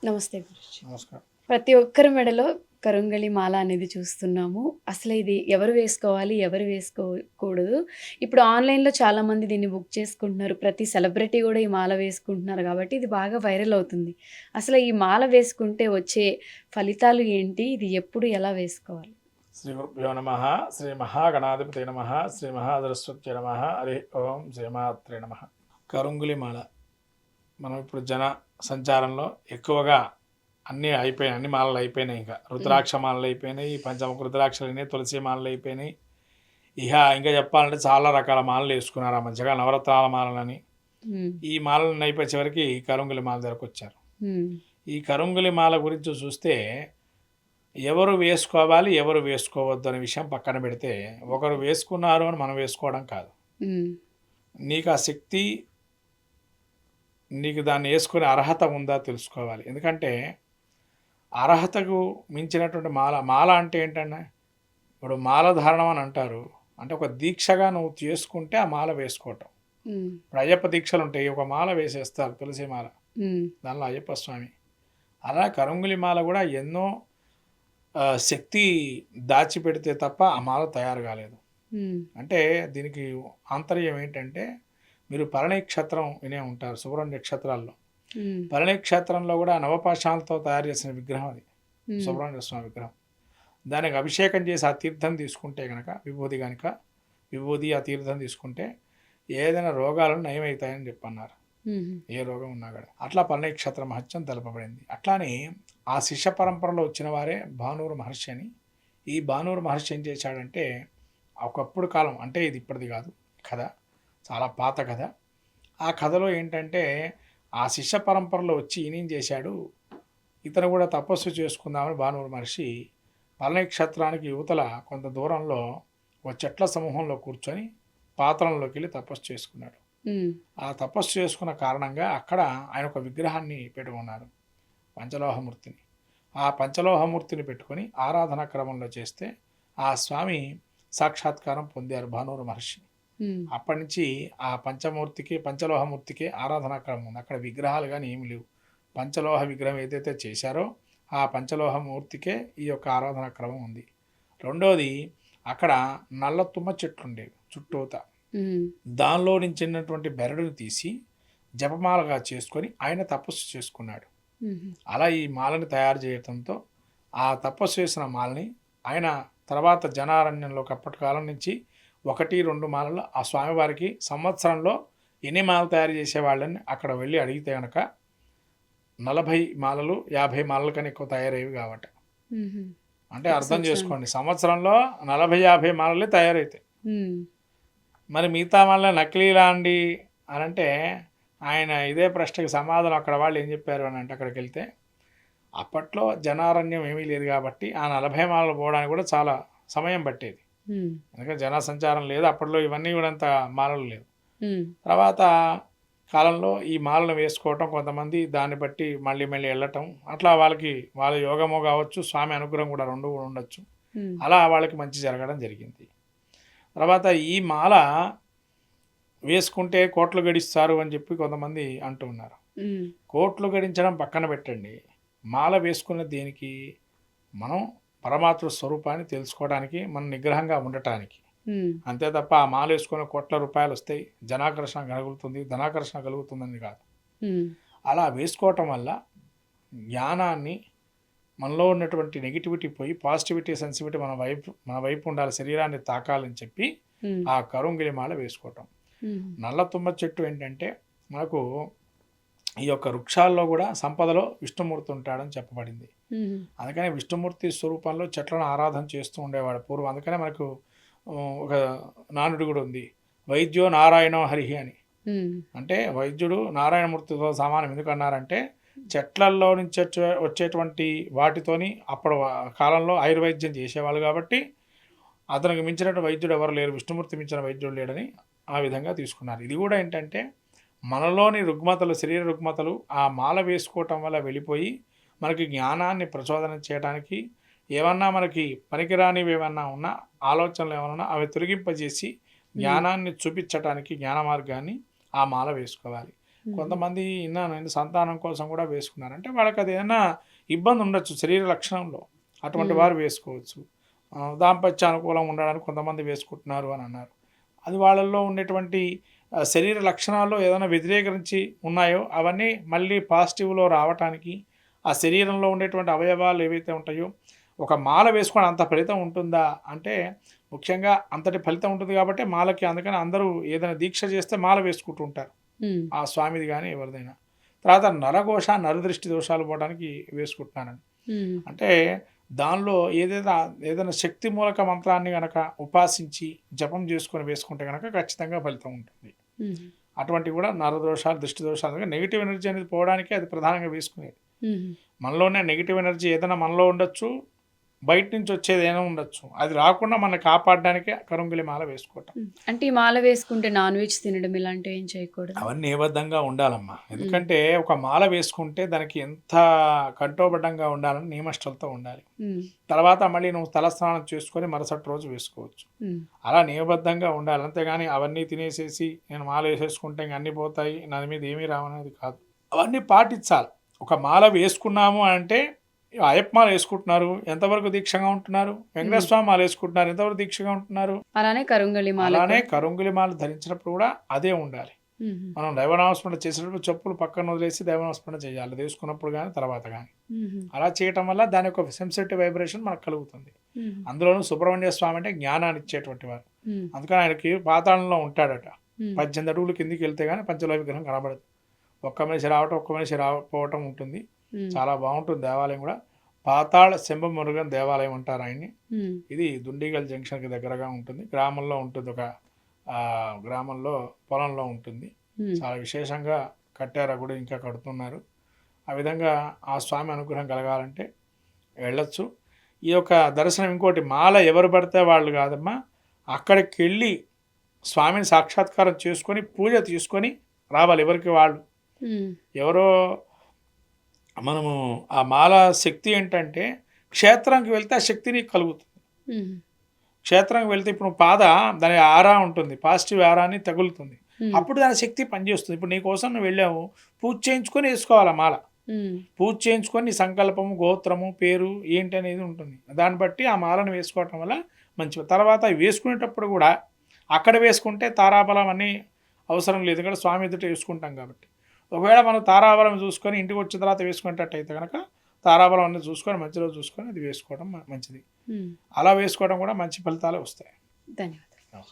నమస్తే గురూజీ. నమస్కారం. ప్రతి ఒక్కరి మెడలో కరుంగళి మాల అనేది చూస్తున్నాము. అసలు ఇది ఎవరు వేసుకోవాలి? ఎవరు వేసుకోకూడదు? ఇప్పుడు ఆన్‌లైన్‌లో చాలామంది దీన్ని బుక్ చేసుకుంటున్నారు. ప్రతి సెలబ్రిటీ గూడా ఈ మాల వేసుకుంటున్నారు గాబట్టి ఇది బాగా వైరల్ అవుతుంది. అసలు ఈ మాల వేసుకుంటే వచ్చే ఫలితాలు ఏంటి? ఇది ఎప్పుడు ఎలా వేసుకోవాలి? శ్రీ గురుభ్యో నమః. శ్రీ మహాగణాధిపతయే నమః. శ్రీ మహాసరస్వత్యై నమః. హరి ఓం శ్రీమాత్రే నమః. కరుంగులి మాల మనం ఇప్పుడు జన సంచారంలో ఎక్కువగా అన్నీ అయిపోయినాయి. అన్ని మాలలు అయిపోయినాయి. ఇంకా రుద్రాక్ష మాలలు అయిపోయినాయి, పంచముఖ రుద్రాక్షలు అయినాయి, తులసి మాలలు అయిపోయినాయి. ఇంకా చెప్పాలంటే చాలా రకాల మాలలు వేసుకున్నారు ఆ మధ్యగా, నవరత్నాల మాలలని. హ్మ్. ఈ మాలలు అయిపోయే చివరికి కరుంగులి మాల దగ్గరకు వచ్చారు. హ్మ్. ఈ కరుంగులి మాల గురించి చూస్తే ఎవరు వేసుకోవాలి, ఎవరు వేసుకోవద్దు అనే విషయం పక్కన పెడితే, ఒకరు వేసుకున్నారు అని మనం వేసుకోవడం కాదు. హ్మ్. నీకు ఆ శక్తి, నీకు దాన్ని వేసుకునే అర్హత ఉందా తెలుసుకోవాలి. ఎందుకంటే అర్హతకు మించినటువంటి మాల అంటే ఏంటంటే, ఇప్పుడు మాల ధారణం అని అంటారు. అంటే ఒక దీక్షగా నువ్వు చేసుకుంటే ఆ మాల వేసుకోవటం. హ్మ్. ఇప్పుడు అయ్యప్ప దీక్షలు ఉంటాయి, ఒక మాల వేసేస్తారు, తులసి మాల, హ్మ్. దానిలో అయ్యప్ప స్వామి. అలా కరుంగులి మాల కూడా ఎన్నో శక్తి దాచిపెడితే తప్ప ఆ మాల తయారు కాలేదు. హ్మ్. అంటే దీనికి ఆంతర్యం ఏంటంటే, మీరు భరణి నక్షత్రం వినే ఉంటారు, సుబ్రహ్మణ్య నక్షత్రాల్లో. హ్మ్. భరణి నక్షత్రంలో కూడా నవపాషాణాలతో తయారు చేసిన విగ్రహం అది, హ్మ్. సుబ్రహ్మణ్య స్వామి విగ్రహం. దానికి అభిషేకం చేసి ఆ తీర్థం తీసుకుంటే కనుక, విభూది ఆ తీర్థం తీసుకుంటే ఏదైనా రోగాలను నయమవుతాయని చెప్పన్నారు. హుహు. ఏ రోగం ఉన్నా కూడా. అట్లా పర్ణక్షత్ర మహత్యం తెలపబడింది. అట్లానే ఆ శిష్య పరంపరలో వచ్చిన వారే భానూరు మహర్షి అని. ఈ భానూరు మహర్షి ఏం చేశాడంటే, ఒకప్పుడు కాలం, అంటే ఇది ఇప్పటిది కాదు కథ, చాలా పాత కథ. ఆ కథలో ఏంటంటే, ఆ శిష్య పరంపరలో వచ్చి ఈయనేం చేశాడు, ఇతను కూడా తపస్సు చేసుకుందామని భానూరు మహర్షి పర్ణక్షత్రానికి యువతల కొంత దూరంలో ఒక చెట్ల సమూహంలో కూర్చొని పాత్రలోకి వెళ్ళి తపస్సు చేసుకున్నాడు. హ్మ్. ఆ తపస్సు చేసుకున్న కారణంగా అక్కడ ఆయన ఒక విగ్రహాన్ని పెట్టుకున్నారు, పంచలోహమూర్తిని. ఆ పంచలోహమూర్తిని పెట్టుకొని ఆరాధనా క్రమంలో చేస్తే ఆ స్వామి సాక్షాత్కారం పొందారు భానూరు మహర్షి. హ్మ్. అప్పటి నుంచి ఆ పంచలోహమూర్తికి ఆరాధనా క్రమం ఉంది. అక్కడ విగ్రహాలు కానీ ఏమి లేవు. పంచలోహ విగ్రహం ఏదైతే చేశారో ఆ పంచలోహమూర్తికే ఈ యొక్క ఆరాధనా క్రమం ఉంది. రెండోది, అక్కడ నల్ల తుమ్మ చెట్లు ఉండేవి చుట్టూత. హ్మ్. దానిలో నుంచినటువంటి బెరడును తీసి జపమాలగా చేసుకొని ఆయన తపస్సు చేసుకున్నాడు. హుహు. అలా ఈ మాలని తయారు చేయడంతో ఆ తపస్సు చేసిన మాలని ఆయన తర్వాత జనారణ్యంలో అప్పటి కాలం నుంచి 1-2 మాలలు ఆ స్వామివారికి సంవత్సరంలో ఎన్ని మాలలు తయారు చేసేవాళ్ళని అక్కడ వెళ్ళి అడిగితే కనుక 40 మాలలు 50 మాలల కన్నా ఎక్కువ తయారయ్యేవి కాబట్టి. హుహు. అంటే ఒక అర్థం సంవత్సరానికి. చేసుకోండి, సంవత్సరంలో 40-50 మాలలే తయారవుతాయి. హ్మ్. మరి మిగతా మళ్ళీ నకిలీలా అండి అని అంటే, ఆయన ఇదే ప్రశ్నకి సమాధానం అక్కడ వాళ్ళు ఏం చెప్పారు అని అంటే, అక్కడికి వెళ్తే అప్పట్లో జనారణ్యం ఏమీ లేదు కాబట్టి ఆ 40 మాలలు పోవడానికి కూడా చాలా సమయం పట్టేది. హ్మ్. ఎందుకంటే జన సంచారం లేదు అప్పట్లో, ఇవన్నీ కూడా అంత మాలలు లేవు. హ్మ్. తర్వాత కాలంలో ఈ మాలను వేసుకోవటం, కొంతమంది దాన్ని బట్టి మళ్ళీ మళ్ళీ వెళ్ళటం, అట్లా వాళ్ళకి వాళ్ళ యోగమో కావచ్చు, స్వామి అనుగ్రహం కూడా రెండు కూడా ఉండొచ్చు. హ్మ్. అలా వాళ్ళకి మంచి జరగడం జరిగింది. తర్వాత ఈ మాల వేసుకుంటే కోట్లు గడిస్తారు అని చెప్పి కొంతమంది అంటూ ఉన్నారు. హ్మ్. కోట్లు గడించడం పక్కన పెట్టండి, మాల వేసుకున్న దేనికి, మనం పరమాత్మ స్వరూపాన్ని తెలుసుకోవడానికి, మనం నిగ్రహంగా ఉండటానికి. హ్మ్. అంతే తప్ప ఆ మాల వేసుకున్న కోట్ల రూపాయలు వస్తాయి, జనాకర్షణ కలుగుతుంది, ధనాకర్షణ కలుగుతుందని కాదు. హ్మ్. అలా వేసుకోవటం వల్ల జ్ఞానాన్ని, మనలో ఉన్నటువంటి నెగిటివిటీ పోయి పాజిటివిటీ సెన్సిటివిటీ మన వైపు ఉండాలి, శరీరాన్ని తాకాలని చెప్పి హ్మ్. ఆ కరుంగిలి మాల వేసుకోవటం. హ్మ్. నల్ల తుమ్మ చెట్టు ఏంటంటే, మనకు ఈ యొక్క వృక్షాల్లో కూడా సంపదలో విష్ణుమూర్తి ఉంటాడని చెప్పబడింది. హుహు. అందుకని విష్ణుమూర్తి స్వరూపంలో చెట్లను ఆరాధన చేస్తూ ఉండేవాడు పూర్వం. అందుకనే మనకు ఒక నానుడి కూడా ఉంది, వైద్యో నారాయణో హరిహి అని. హ్మ్. అంటే వైద్యుడు నారాయణమూర్తితో సమానం. ఎందుకన్నారంటే, చెట్లల్లో నుంచి వచ్చేటువంటి వాటితోని అప్పుడు కాలంలో ఆయుర్వైద్యం చేసేవాళ్ళు కాబట్టి అతనికి మించినట్టు వైద్యుడు ఎవరు లేరు, విష్ణుమూర్తి మించిన వైద్యుడు లేడని ఆ విధంగా తీసుకున్నారు. ఇది కూడా ఏంటంటే, మనలోని రుగ్మతలు, శరీర రుగ్మతలు ఆ మాల వేసుకోవటం వల్ల వెళ్ళిపోయి మనకి జ్ఞానాన్ని ప్రచోదనం చేయడానికి, ఏమన్నా మనకి పనికిరానివి ఏమన్నా ఉన్నా, ఆలోచనలు ఏమన్నా ఉన్నా అవి తొలగింపజేసి హ్మ్. జ్ఞానాన్ని చూపించటానికి జ్ఞాన మార్గాన్ని ఆ మాల వేసుకోవాలి. కొంతమంది విన్నాను నేను సంతానం కోసం కూడా వేసుకున్నారు. అంటే వాళ్ళకి అది ఏదైనా ఇబ్బంది ఉండొచ్చు శరీర లక్షణంలో, అటువంటి వారు వేసుకోవచ్చు. దాంపత్య అనుకూలం ఉండడానికి కొంతమంది వేసుకుంటున్నారు అని అన్నారు. అది వాళ్ళల్లో ఉండేటువంటి శరీర లక్షణాల్లో ఏదైనా వ్యతిరేకరించి ఉన్నాయో అవన్నీ మళ్ళీ పాజిటివ్లో రావటానికి, ఆ శరీరంలో ఉండేటువంటి అవయవాలు ఏవైతే ఉంటాయో ఒక మాల వేసుకొని అంత ఫలితం ఉంటుందా అంటే ముఖ్యంగా అంతటి ఫలితం ఉంటుంది కాబట్టి మాలకి, అందుకని అందరూ ఏదైనా దీక్ష చేస్తే మాల వేసుకుంటూ ఉంటారు, ఆ స్వామిది కానీ ఎవరిదైనా. తర్వాత నరఘోష నరదృష్టి దోషాలు పోవడానికి వేసుకుంటున్నానండి. అంటే దానిలో ఏదైనా శక్తి మూలక మంత్రాన్ని కనుక ఉపాసించి జపం చేసుకొని వేసుకుంటే కనుక ఖచ్చితంగా ఫలితం ఉంటుంది. అటువంటివి కూడా నరదోషాలు దృష్టి దోషాలు, నెగిటివ్ ఎనర్జీ అనేది పోవడానికి అది ప్రధానంగా వేసుకునేది. మనలోనే నెగిటివ్ ఎనర్జీ ఏదైనా మనలో ఉండొచ్చు, బయట నుంచి వచ్చేది ఏమైనా ఉండొచ్చు, అది రాకుండా మనం కాపాడడానికే కరుంగిలి మాల వేసుకోవటం. అంటే ఈ మాల వేసుకుంటే నాన్ వెజ్ తినడం ఇలాంటివి ఏం చేయకూడదు? అవన్నీ నిబద్ధంగా ఉండాలమ్మా. ఎందుకంటే ఒక మాల వేసుకుంటే దానికి ఎంత కంఠోబద్ధంగా ఉండాలని నియమష్టలతో ఉండాలి. తర్వాత మళ్ళీ నువ్వు తలస్నానం చేసుకొని మరుసటి రోజు వేసుకోవచ్చు. అలా నియమబద్ధంగా ఉండాలి. అంతేగాని అవన్నీ తినేసేసి నేను మాల వేసేసుకుంటే ఇంక అన్నీ పోతాయి, నా మీద ఏమీ రావనేది కాదు. అవన్నీ పాటించాలి. ఒక మాల వేసుకున్నాము అంటే అయ్యప్ప మాల వేసుకుంటున్నారు, ఎంతవరకు దీక్షగా ఉంటున్నారు? వెంకటేశ్వర స్వామి మాల వేసుకుంటున్నారు, ఎంతవరకు దీక్షగా ఉంటున్నారు? అలానే కరుంగలి మాల, అలానే కరుంగిలి మాల ధరించినప్పుడు కూడా అదే ఉండాలి. మనం దైవనామస్మరణ చేసేటప్పుడు చెప్పులు పక్కన వదిలేసి దైవనామస్మరణ చేయాలి, వేసుకున్నప్పుడు కానీ తర్వాత కానీ. అలా చేయటం వల్ల దాని యొక్క సెన్సిటివ్ వైబ్రేషన్ మనకు కలుగుతుంది. అందులోనూ సుబ్రహ్మణ్య స్వామి అంటే జ్ఞానాన్ని ఇచ్చేటువంటి వారు. అందుకని ఆయనకి పాతాళంలో ఉంటాడట. 18 అడుగులు కిందికి వెళ్తే కానీ పంచలోహ విగ్రహం కనబడదు. ఒక్క మనిషి రావటం ఒక్క మనిషి రాకపోవటం ఉంటుంది. చాలా బాగుంటుంది దేవాలయం కూడా. పాతాళ శంభ మురుగన్ దేవాలయం అంటారు ఆయన్ని. ఇది దుండిగల్ జంక్షన్కి దగ్గరగా ఉంటుంది. గ్రామంలో ఉంటుంది, ఒక గ్రామంలో పొలంలో ఉంటుంది. చాలా విశేషంగా కట్టారు, గుడి ఇంకా కడుతున్నారు. ఆ విధంగా ఆ స్వామి అనుగ్రహం కలగాలంటే వెళ్ళొచ్చు. ఈ యొక్క దర్శనం ఇంకోటి, మాల ఎవరు పడితే వాళ్ళు కాదమ్మా, అక్కడికి వెళ్ళి స్వామిని సాక్షాత్కారం చేసుకొని పూజ తీసుకొని రావాలి ఎవరికి వాళ్ళు. ఎవరో మనము ఆ మాల శక్తి ఏంటంటే క్షేత్రానికి వెళ్తే ఆ శక్తి నీకు కలుగుతుంది. క్షేత్రానికి వెళ్తే ఇప్పుడు దాని ఆరా ఉంటుంది, పాజిటివ్ ఆరాని తగులుతుంది, అప్పుడు దాని శక్తి పనిచేస్తుంది. ఇప్పుడు నీ కోసం నువ్వు వెళ్ళావు, పూజ చేయించుకొని వేసుకోవాలి మాల. పూజ చేయించుకొని నీ సంకల్పము, గోత్రము, పేరు ఏంటి అనేది ఉంటుంది. దాన్ని బట్టి ఆ మాలను వేసుకోవటం వల్ల మంచిది. తర్వాత వేసుకునేటప్పుడు కూడా అక్కడ వేసుకుంటే తారాబలం అన్నీ అవసరం లేదు, ఇక్కడ స్వామి ఎదుట వేసుకుంటాం కాబట్టి. ఒకవేళ మనం తారాబలం చూసుకొని ఇంటికి వచ్చిన తర్వాత వేసుకునేటట్టయితే కనుక తారాబలం అన్నీ చూసుకొని మధ్యలో చూసుకొని అది వేసుకోవడం మంచిది. అలా వేసుకోవడం కూడా మంచి ఫలితాలు వస్తాయి. ధన్యవాదాలు.